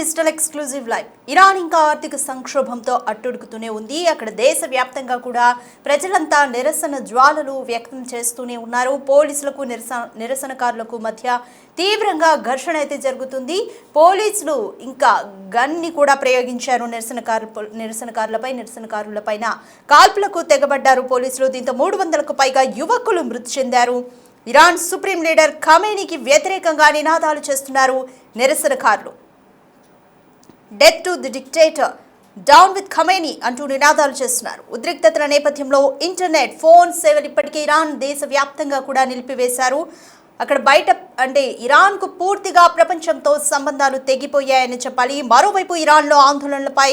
Digital exclusive live. Iran ఇంకా ఆర్థిక సంక్షోభంతో అట్టుడుకుతూనే ఉంది. అక్కడ దేశవ్యాప్తంగా కూడా ప్రజలంతా నిరసన జ్వాలలు వ్యక్తం చేస్తూనే ఉన్నారు. పోలీసులకు నిరసనకారులకు మధ్య తీవ్రంగా ఘర్షణ అయితే జరుగుతుంది. పోలీసులు ఇంకా గన్ని కూడా ప్రయోగించారు నిరసనకారులపైన కాల్పులకు తెగబడ్డారు పోలీసులు. దీంతో 300కు పైగా యువకులు మృతి చెందారు. ఇరాన్ సుప్రీం లీడర్ ఖమేనీకి వ్యతిరేకంగా నినాదాలు చేస్తున్నారు నిరసనకారులు. Death to the dictator, down with Khamenei అంటూ నినాదాలు చేస్తున్నారు. ఉద్రిక్తతల నేపథ్యంలో ఇంటర్నెట్, ఫోన్ సేవలు ఇప్పటికే ఇరాన్ దేశవ్యాప్తంగా కూడా నిలిపివేశారు. అక్కడ బయట ఇరాన్కు పూర్తిగా ప్రపంచంతో సంబంధాలు తెగిపోయాయని చెప్పాలి. మరోవైపు ఇరాన్లో ఆందోళనలపై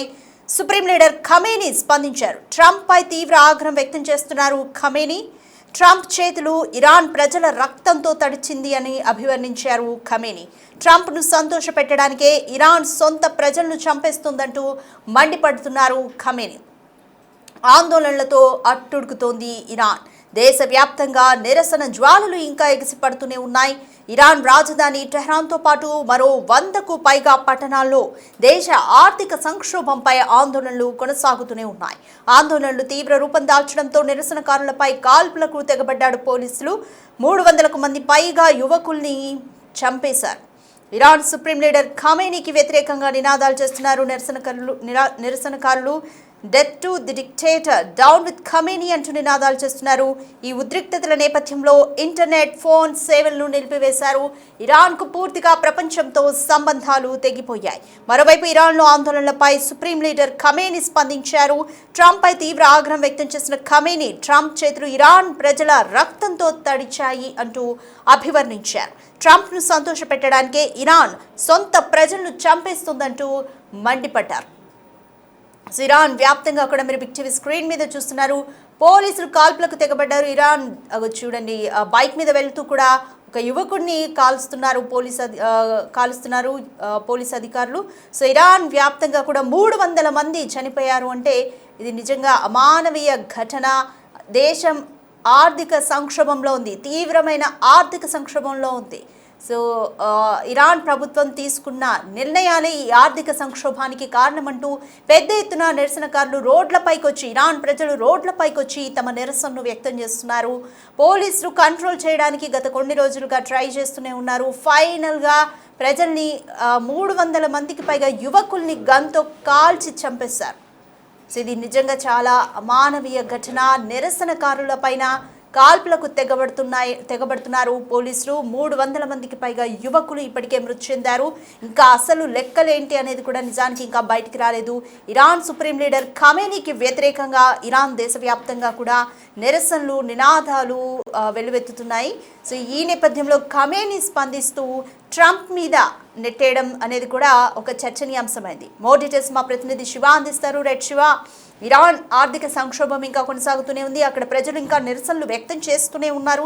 సుప్రీం లీడర్ ఖమేనీ స్పందించారు. ట్రంప్ పై తీవ్ర ఆగ్రహం వ్యక్తం చేస్తున్నారు ఖమేనీ. ట్రంప్ చేతులు ఇరాన్ ప్రజల రక్తంతో తడిచింది అని అభివర్ణించారు ఖమేనీ. ట్రంప్ను సంతోషపెట్టడానికే ఇరాన్ సొంత ప్రజలను చంపేస్తుందంటూ మండిపడుతున్నారు ఖమేనీ. ఆందోళనలతో అట్టుడుకుతోంది ఇరాన్. దేశవ్యాప్తంగా నిరసన జ్వాలలు ఇంకా ఎగిసిపడుతూనే ఉన్నాయి. ఇరాన్ రాజధాని టెహ్రాన్తో పాటు మరో 100కు పైగా పట్టణాల్లో దేశ ఆర్థిక సంక్షోభంపై ఆందోళనలు కొనసాగుతూనే ఉన్నాయి. ఆందోళనలు తీవ్ర రూపం దాల్చడంతో నిరసనకారులపై కాల్పులకు తెగబడ్డాడు పోలీసులు. 300కు మంది పైగా యువకుల్ని చంపేశారు. ఇరాన్ సుప్రీం లీడర్ ఖమేనీకి వ్యతిరేకంగా నినాదాలు చేస్తున్నారు నిరసనకారులు. Death to the dictator, down with Khamenei అంటూ నినాదాలు చేస్తున్నారు. ఈ ఉద్రిక్తతల నేపథ్యంలో ఇంటర్నెట్, ఫోన్ సేవలను నిలిపివేశారు. ఇరాన్కు పూర్తిగా ప్రపంచంతో సంబంధాలు తెగిపోయాయి. మరోవైపు ఇరాన్లో ఆందోళనలపై సుప్రీం లీడర్ ఖమేనీ స్పందించారు. ట్రంప్ పై తీవ్ర ఆగ్రహం వ్యక్తం చేసిన ఖమేనీ, ట్రంప్ చేతులు ఇరాన్ ప్రజల రక్తంతో తడిచాయి అంటూ అభివర్ణించారు. ట్రంప్ను సంతోషపెట్టడానికే ఇరాన్ సొంత ప్రజలను చంపేస్తుందంటూ మండిపడ్డారు. ఇరాన్ వ్యాప్తంగా కూడా మీరు బిగ్ టీవీ స్క్రీన్ మీద చూస్తున్నారు. పోలీసులు కాల్పులకు తెగబడ్డారు. ఇరాన్ చూడండి, బైక్ మీద వెళ్తూ కూడా ఒక యువకుడిని కాలుస్తున్నారు పోలీస్ అధికారులు. సో ఇరాన్ వ్యాప్తంగా కూడా 300 మంది చనిపోయారు అంటే ఇది నిజంగా అమానవీయ ఘటన. దేశం ఆర్థిక సంక్షోభంలో ఉంది, తీవ్రమైన ఆర్థిక సంక్షోభంలో ఉంది. సో ఇరాన్ ప్రభుత్వం తీసుకున్న నిర్ణయాలే ఈ ఆర్థిక సంక్షోభానికి కారణమంటూ పెద్ద ఎత్తున నిరసనకారులు రోడ్లపైకి వచ్చి, ఇరాన్ ప్రజలు రోడ్లపైకి వచ్చి తమ నిరసనను వ్యక్తం చేస్తున్నారు. పోలీసులు కంట్రోల్ చేయడానికి గత కొన్ని రోజులుగా ట్రై చేస్తూనే ఉన్నారు. ఫైనల్గా ప్రజల్ని 300 మందికి పైగా యువకుల్ని గన్తో కాల్చి చంపేశారు. సో ఇది నిజంగా చాలా అమానవీయ ఘటన. నిరసనకారుల పైన కాల్పులకు తెగబడుతున్నారు పోలీసులు. 300 మందికి పైగా యువకులు ఇప్పటికే మృతి చెందారు. ఇంకా అసలు లెక్కలేంటి అనేది కూడా నిజానికి ఇంకా బయటికి రాలేదు. ఇరాన్ సుప్రీం లీడర్ ఖమేనీకి వ్యతిరేకంగా ఇరాన్ దేశవ్యాప్తంగా కూడా నిరసనలు, నినాదాలు వెల్లువెత్తుతున్నాయి. సో ఈ నేపథ్యంలో ఖమేనీ స్పందిస్తూ ట్రంప్ మీద నెట్టేయడం అనేది కూడా ఒక చర్చనీయాంశమైంది. మోర్ డీటెయిల్స్ మా ప్రతినిధి శివ అందిస్తారు. రెడ్ శివ, ఇరాన్ ఆర్థిక సంక్షోభం ఇంకా కొనసాగుతూనే ఉంది. అక్కడ ప్రజలు ఇంకా నిరసనలు వ్యక్తం చేస్తూనే ఉన్నారు.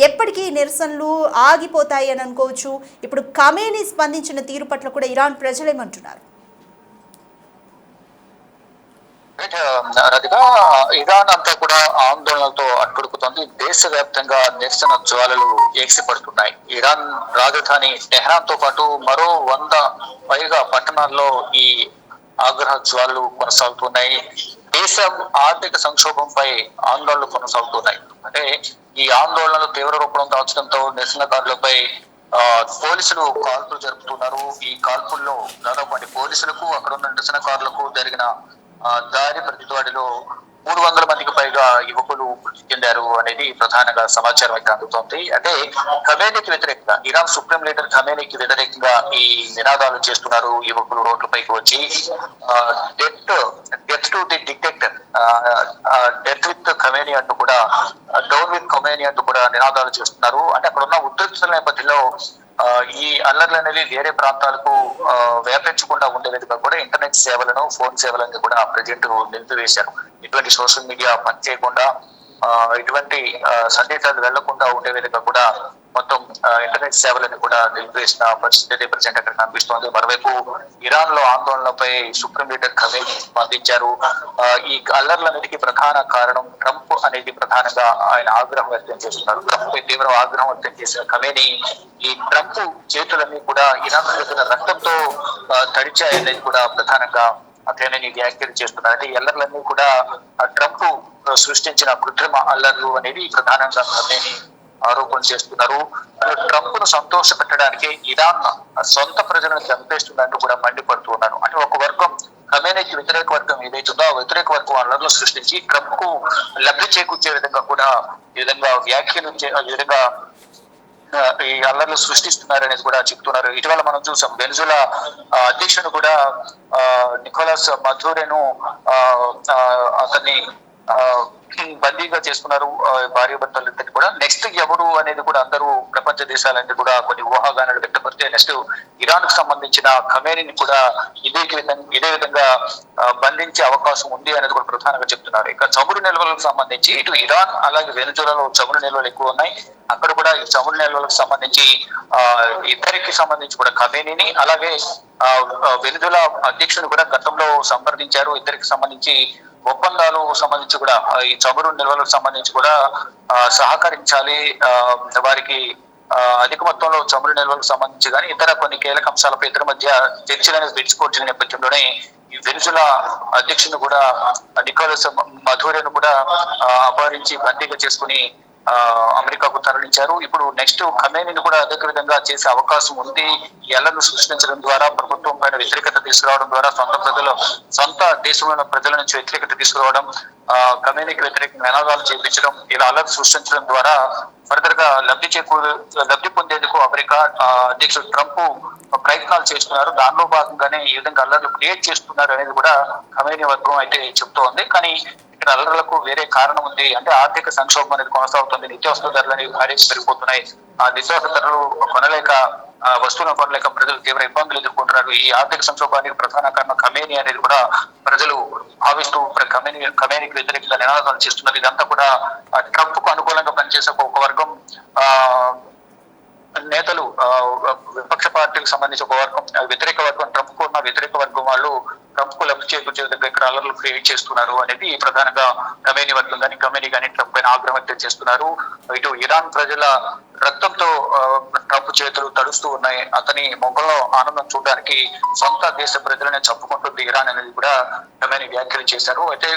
ఎప్పటికీ నిరసనలు ఆగిపోతాయి అని అనుకోవచ్చు. ఇప్పుడు ఖమేనీ స్పందించిన తీరు పట్ల కూడా ఇరాన్ ప్రజలేమంటున్నారు? ఇరాన్ అంతా కూడా ఆందోళనలతో అట్టుడుకుతోంది. దేశవ్యాప్తంగా నిరసన జ్వాలలు ఎగిసిపడుతున్నాయి. ఇరాన్ రాజధాని టెహ్రాన్ తో పాటు మరో 100 పైగా పట్టణాల్లో ఈ ఆగ్రహ జ్వాలలు కొనసాగుతున్నాయి. దేశం ఆర్థిక సంక్షోభంపై ఆందోళనలు కొనసాగుతున్నాయి. అంటే ఈ ఆందోళనలు తీవ్ర రూపం దాల్చడంతో నిరసనకారులపై పోలీసులు కాల్పులు జరుపుతున్నారు. ఈ కాల్పుల్లో దాదాపు పోలీసులకు అక్కడ ఉన్న నిరసనకారులకు జరిగిన దారి ప్రతిదాడిలో 300 మందికి పైగా యువకులు మృతి చెందారు అనేది ప్రధానంగా సమాచారం అయితే అందుతోంది. అంటే ఖమేనీకి వ్యతిరేకంగా, ఇరాన్ సుప్రీం లీడర్ ఖమేనీకి వ్యతిరేకంగా ఈ నినాదాలు చేస్తున్నారు యువకులు రోడ్లపైకి వచ్చి. Death to the dictator, death with Khamenei అంటూ కూడా, డౌన్ విత్ ఖమేనీ అంటూ కూడా నినాదాలు చేస్తున్నారు. అంటే అక్కడ ఉన్న ఉద్రిక్తతల నేపథ్యంలో ఈ అల్లర్లు అనేవి వేరే ప్రాంతాలకు వ్యాపించకుండా ఉండే విధంగా కూడా ఇంటర్నెట్ సేవలను, ఫోన్ సేవలను కూడా ప్రజెంట్ నిలిపివేశారు. ఇటువంటి సోషల్ మీడియా పనిచేయకుండా, ఇటువంటి సందేశాలు వెళ్లకుండా ఉండే విధంగా కూడా మొత్తం ఇంటర్నెట్ సేవలను కూడా నిలిపివేసిన పరిస్థితి ప్రజెంట్ అక్కడ కనిపిస్తోంది. మరోవైపు ఇరాన్ లో ఆందోళనలపై సుప్రీం లీడర్ ఖమేనీ స్పందించారు. ఈ అల్లర్లన్నిటికీ ప్రధాన కారణం ట్రంప్ అనేది ప్రధానంగా ఆయన ఆగ్రహం వ్యక్తం చేస్తున్నారు. ట్రంప్ పై తీవ్ర ఆగ్రహం వ్యక్తం చేసిన ఖమేనీ ఈ ట్రంప్ చేతులన్నీ కూడా ఇరాన్ ప్రజల రక్తంతో తడిచాయనేది కూడా ప్రధానంగా ఖమేనీ వ్యాఖ్యలు చేస్తున్నారు. అంటే అల్లర్లన్నీ కూడా ట్రంప్ సృష్టించిన కృత్రిమ అల్లర్లు అనేది ప్రధానంగా ఖమేనీ ఆరోపణ చేస్తున్నారు. ట్రంప్ ను సంతోష పెట్టడానికి ఇరాన్ సొంత ప్రజలను చంపేస్తున్నట్టు కూడా మండిపడుతూ ఉన్నారు. అంటే ఒక వర్గం ఖమేనీకి వ్యతిరేక వర్గం ఏదైతుందో ఆ వ్యతిరేక వర్గం అల్లర్లు సృష్టించి ట్రంప్ కు లబ్ధి చేకూర్చే విధంగా కూడా ఈ విధంగా వ్యాఖ్యలు ఈ విధంగా ఈ అల్లర్లు సృష్టిస్తున్నారనేది కూడా చెప్తున్నారు. ఇటీవల మనం చూసాం వెనిజులా అధ్యక్షుడు కూడా నికోలస్ మధురెను అతన్ని బందీగా చేసుకున్నారు. భార్య భర్తలిద్దరిని కూడా. నెక్స్ట్ ఎవరు అనేది కూడా అందరూ ప్రపంచ దేశాలన్నీ కూడా కొన్ని ఊహాగానాలు వ్యక్తపరిస్తే నెక్స్ట్ ఇరాన్ కు సంబంధించిన ఖమేనీని కూడా ఇదే విధంగా బంధించే అవకాశం ఉంది అనేది కూడా ప్రధానంగా చెప్తున్నారు. ఇక చమురు నిల్వలకు సంబంధించి ఇటు ఇరాన్ అలాగే వెనిజులాలో చమురు నిల్వలు ఎక్కువ ఉన్నాయి. అక్కడ కూడా ఈ చమురు నిల్వలకు సంబంధించి ఇద్దరికి సంబంధించి కూడా ఖమేనీని అలాగే వెనిజులా అధ్యక్షుడు కూడా గతంలో సంప్రదించారు. ఇద్దరికి సంబంధించి ఒప్పందాలు సంబంధించి కూడా ఈ చమురు నిల్వలకు సంబంధించి కూడా సహకరించాలి, వారికి అధిక మొత్తంలో చమురు నిల్వలకు సంబంధించి కానీ ఇతర కొన్ని కీలక అంశాలపై ఇద్దరి మధ్య చర్చలను పెంచుకోవచ్చిన నేపథ్యంలోనే ఈ వెనిజులా అధ్యక్షుని కూడా నికోలస్ మధురెను కూడా అపహరించి బందీగా చేసుకుని అమెరికాకు తరలించారు. ఇప్పుడు నెక్స్ట్ ఖమేనీని కూడా అదే విధంగా చేసే అవకాశం ఉంది. ఈ అల్లర్ను సృష్టించడం ద్వారా ప్రభుత్వం పైన వ్యతిరేకత తీసుకురావడం ద్వారా సొంత దేశంలో ప్రజల నుంచి వ్యతిరేకత తీసుకురావడం, ఖమేనీకి వ్యతిరేక నినాదాలు చేయించడం, ఇలా అల్లర్లు సృష్టించడం ద్వారా ఫర్దర్ గా లబ్ధి పొందేందుకు అమెరికా అధ్యక్షుడు ట్రంప్ ప్రయత్నాలు చేస్తున్నారు. దానిలో భాగంగానే ఈ విధంగా అల్లర్లు క్రియేట్ చేస్తున్నారు అనేది కూడా ఖమేనీ వర్గం అయితే చెప్తోంది. కానీ ఇక్కడ అల్లర్లకు వేరే కారణం ఉంది. అంటే ఆర్థిక సంక్షోభం అనేది కొనసాగుతుంది. నిత్యావసర ధరలు అనేవి భారీగా పెరిగిపోతున్నాయి. ఆ నిత్యావసర ధరలు కొనలేక వస్తువులను కొనలేక ప్రజలు తీవ్ర ఇబ్బందులు ఎదుర్కొంటున్నారు. ఈ ఆర్థిక సంక్షోభానికి ప్రధాన కారణం ఖమేనీ అనేది కూడా ప్రజలు భావిస్తూ ఖమేనీకి వ్యతిరేకంగా నినాదాలు చేస్తున్నారు. ఇదంతా కూడా ట్రంప్ కు అనుకూలంగా పనిచేసే ఒక వర్గం నేతలు, విపక్ష పార్టీకి సంబంధించి ఒక వర్గం, వ్యతిరేక వర్గం, ట్రంప్ కు ఉన్న వ్యతిరేక వర్గం వాళ్ళు ట్రంప్ కు లబ్ధి చేకూర్చే విధంగా ఇక్కడ అల్లర్లు క్రియేట్ చేస్తున్నారు అనేది ప్రధానంగా ఖమేనీ వర్గం కానీ ఖమేనీ కానీ ట్రంప్ పైన ఆగ్రహం వ్యక్తం చేస్తున్నారు. ఇటు ఇరాన్ ప్రజల రక్తంతో ట్రంప్ చేతులు తడుస్తూ ఉన్నాయి. అతని మొగ్గలో ఆనందం చూడడానికి సొంత దేశ ప్రజలనే చంపుకుంటుంది ఇరాన్ అనేది కూడా ఖమేనీ వ్యాఖ్యలు చేశారు. అయితే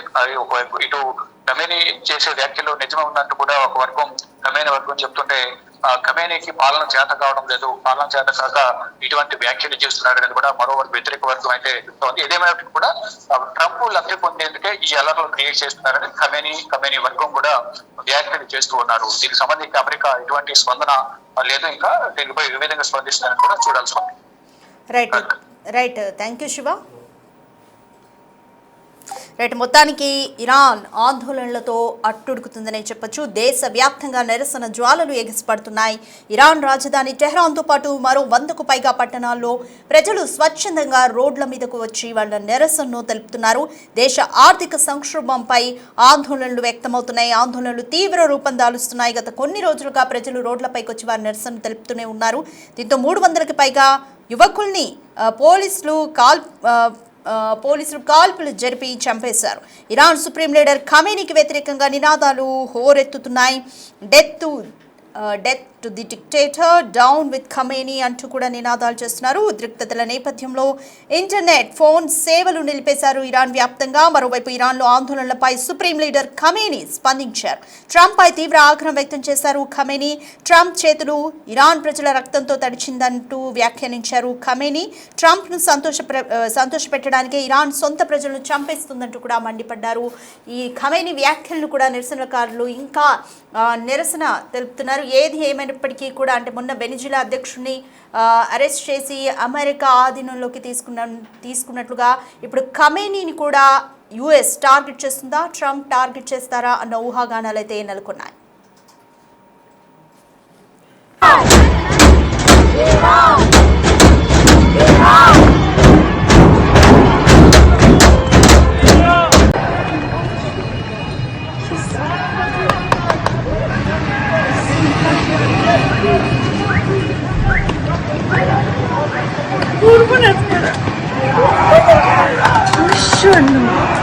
ఒకవైపు ఇటు ఖమేనీ చేసే వ్యాఖ్యలు నిజమే ఉన్నట్టు కూడా ఒక వర్గం ఖమేనీ వర్గం చెప్తుంటే ఖమేనీకి పాలన చేత కావడం లేదు, పాలన చేత కాక ఇటువంటి వ్యాఖ్యలు చేస్తున్నారు అనేది కూడా మరో వ్యతిరేక వర్గం అయితే చెప్తోంది. ఏదేమైనప్పుడు కూడా ట్రంప్ లబ్ధి పొందేందుకే ఈ అల్లర్లు క్రియేట్ చేస్తున్నారని ఖమేనీ వర్గం కూడా వ్యాఖ్యలు చేస్తూ ఉన్నారు. దీనికి సంబంధించి అమెరికా ఎటువంటి స్పందన లేదు, ఇంకా దీనిపై ఏ విధంగా స్పందిస్తున్నారని కూడా చూడాల్సి ఉంది. Right thank you Shiva. మొత్తానికి ఇరాన్ ఆందోళనలతో అట్టుడుకుతుందనే చెప్పొచ్చు. దేశవ్యాప్తంగా నిరసన జ్వాలలు ఎగిసిపడుతున్నాయి. ఇరాన్ రాజధాని టెహ్రాన్తో పాటు మరో 100కు పైగా పట్టణాల్లో ప్రజలు స్వచ్ఛందంగా రోడ్ల మీదకు వచ్చి వాళ్ళ నిరసనను తెలుపుతున్నారు. దేశ ఆర్థిక సంక్షోభంపై ఆందోళనలు వ్యక్తమవుతున్నాయి. ఆందోళనలు తీవ్ర రూపం దాలుస్తున్నాయి. గత కొన్ని రోజులుగా ప్రజలు రోడ్లపైకి వచ్చి వారి నిరసన తెలుపుతూనే ఉన్నారు. దీంతో 300కి పైగా యువకుల్ని పోలీసులు కాల్పులు జరిపి చంపేశారు. ఇరాన్ సుప్రీం లీడర్ ఖమేనీకి వ్యతిరేకంగా నినాదాలు హోరెత్తుతున్నాయి. Death to the dictator, down with Khamenei అంటూ కూడా నినాదాలు చేస్తున్నారు. ఉద్రిక్తతల నేపథ్యంలో ఇంటర్నెట్, ఫోన్ సేవలు నిలిపేశారు ఇరాన్ వ్యాప్తంగా. మరోవైపు ఇరాన్లో ఆందోళనలపై సుప్రీం లీడర్ ఖమేనీ స్పందించారు. ట్రంప్ పై తీవ్ర ఆగ్రహం వ్యక్తం చేశారు ఖమేనీ. ట్రంప్ చేతులు ఇరాన్ ప్రజల రక్తంతో తడిచిందంటూ వ్యాఖ్యానించారు ఖమేనీ. ట్రంప్ ను సంతోషపెట్టడానికే ఇరాన్ సొంత ప్రజలను చంపేస్తుందంటూ కూడా మండిపడ్డారు. ఈ ఖమేనీ వ్యాఖ్యలను కూడా నిరసనకారులు ఇంకా నిరసన తెలుపుతున్నారు. ఏది ఏమైనప్పటికీ కూడా అంటే మొన్న వెనిజులా అధ్యక్షుడిని అరెస్ట్ చేసి అమెరికా ఆధీనంలోకి తీసుకున్నట్లుగా ఇప్పుడు ఖమేనీని కూడా యుఎస్ టార్గెట్ చేస్తుందా, ట్రంప్ టార్గెట్ చేస్తారా అన్న ఊహాగానాలు అయితే నెలకొన్నాయి. Şunu.